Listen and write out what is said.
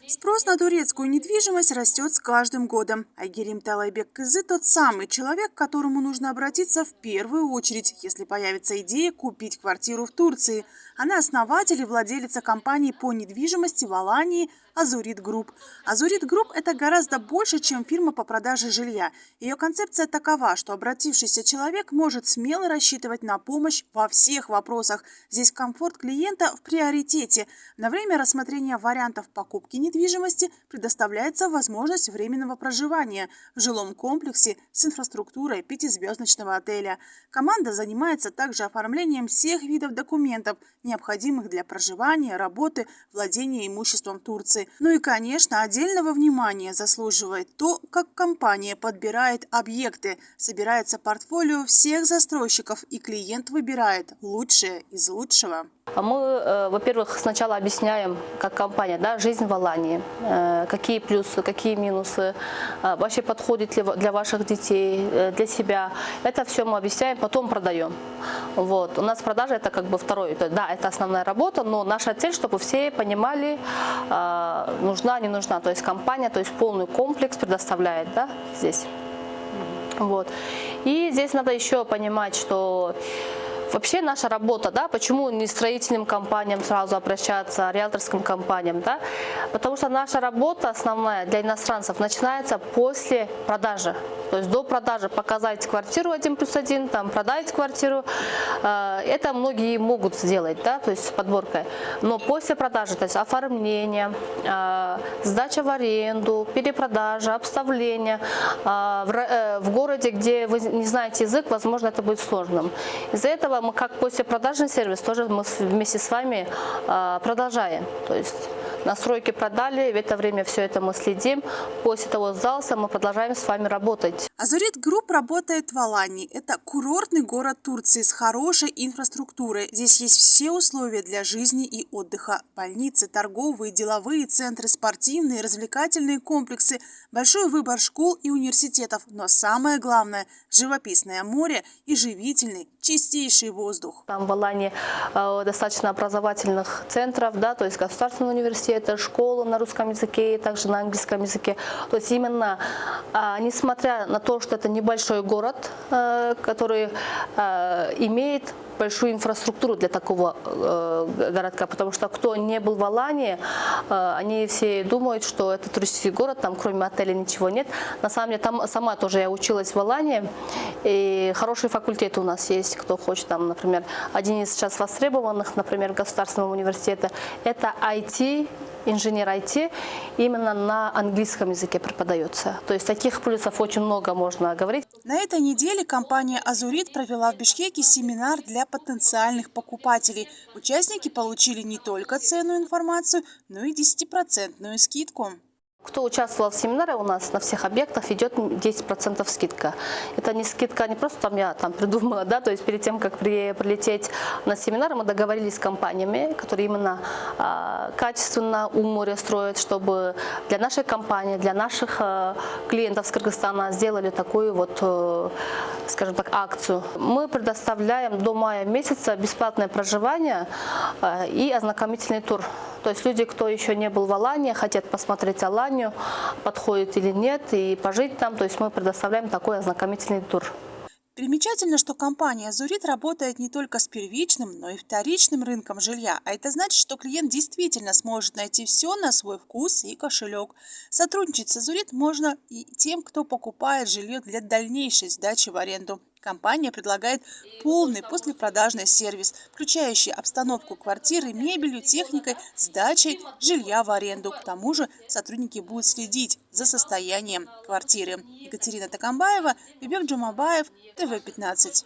Спрос на турецкую недвижимость растет с каждым годом. Айгерим Талайбек Кызы – тот самый человек, к которому нужно обратиться в первую очередь, если появится идея купить квартиру в Турции. Она основатель и владелица компании по недвижимости в Алании «Азурит Групп». «Азурит Групп» – это гораздо больше, чем фирма по продаже жилья. Ее концепция такова, что обратившийся человек может смело рассчитывать на помощь во всех вопросах. Здесь комфорт клиента в приоритете. На время рассмотрения вариантов покупки недвижимости предоставляется возможность временного проживания в жилом комплексе с инфраструктурой пятизвездочного отеля. Команда занимается также оформлением всех видов документов, необходимых для проживания, работы, владения имуществом Турции. Ну и, конечно, отдельного внимания заслуживает то, как компания подбирает объекты. Собирается портфолио всех застройщиков, и клиент выбирает лучшее из лучшего. Мы, во-первых, сначала объясняем, как компания, да, жизнь в Алании, какие плюсы, какие минусы, вообще подходит ли для ваших детей, для себя. Это все мы объясняем, потом продаем. Вот. У нас продажа это как бы второй, да, это основная работа, но наша цель, чтобы все понимали, нужна, не нужна. То есть компания, то есть полный комплекс предоставляет, да, здесь. Вот. И здесь надо еще понимать, что вообще наша работа, да, почему не строительным компаниям сразу обращаться, а риэлторским компаниям, да, потому что наша работа основная для иностранцев начинается после продажи. То есть до продажи показать квартиру 1+1, там продать квартиру, это многие могут сделать, да, то есть с подборкой. Но после продажи, то есть оформление, сдача в аренду, перепродажа, обставление, в городе, где вы не знаете язык, возможно, это будет сложным. Из-за этого мы как послепродажный сервис тоже мы вместе с вами продолжаем. То есть настройки продали, в это время все это мы следим. После того сдался, мы продолжаем с вами работать. «Азурит Групп» работает в Алании. Это курортный город Турции с хорошей инфраструктурой. Здесь есть все условия для жизни и отдыха. Больницы, торговые, деловые центры, спортивные, развлекательные комплексы, большой выбор школ и университетов. Но самое главное – живописное море и живительный, чистейший воздух. Там в Алании достаточно образовательных центров, да, то есть государственные университеты, школы на русском языке и также на английском языке. То есть именно, несмотря на то, что это небольшой город, который имеет большую инфраструктуру для такого городка, потому что кто не был в Алании, они все думают, что это туристический город, там кроме отеля ничего нет. На самом деле, там сама тоже я училась в Алании, и хорошие факультеты у нас есть, кто хочет, там, например, один из сейчас востребованных, например, государственного университета, это IT, инженер IT, именно на английском языке преподается. То есть таких плюсов очень много можно говорить. На этой неделе компания «Азурит» провела в Бишкеке семинар для потенциальных покупателей. Участники получили не только ценную информацию, но и 10% скидку. Кто участвовал в семинаре, у нас на всех объектах идет 10% скидка. Это не скидка, не просто там я там придумала, да, то есть перед тем, как прилететь на семинар, мы договорились с компаниями, которые именно качественно у моря строят, чтобы для нашей компании, для наших клиентов с Кыргызстана сделали такую вот, скажем так, акцию. Мы предоставляем до мая месяца бесплатное проживание и ознакомительный тур. То есть люди, кто еще не был в Алании, хотят посмотреть Аланию, подходит или нет, и пожить там. То есть мы предоставляем такой ознакомительный тур. Примечательно, что компания «Азурит» работает не только с первичным, но и вторичным рынком жилья. А это значит, что клиент действительно сможет найти все на свой вкус и кошелек. Сотрудничать с «Азурит» можно и тем, кто покупает жилье для дальнейшей сдачи в аренду. Компания предлагает полный послепродажный сервис, включающий обстановку квартиры, мебелью, техникой, сдачей жилья в аренду. К тому же сотрудники будут следить за состоянием квартиры. Екатерина Такамбаева, Бибек Джумабаев, ТВ-15.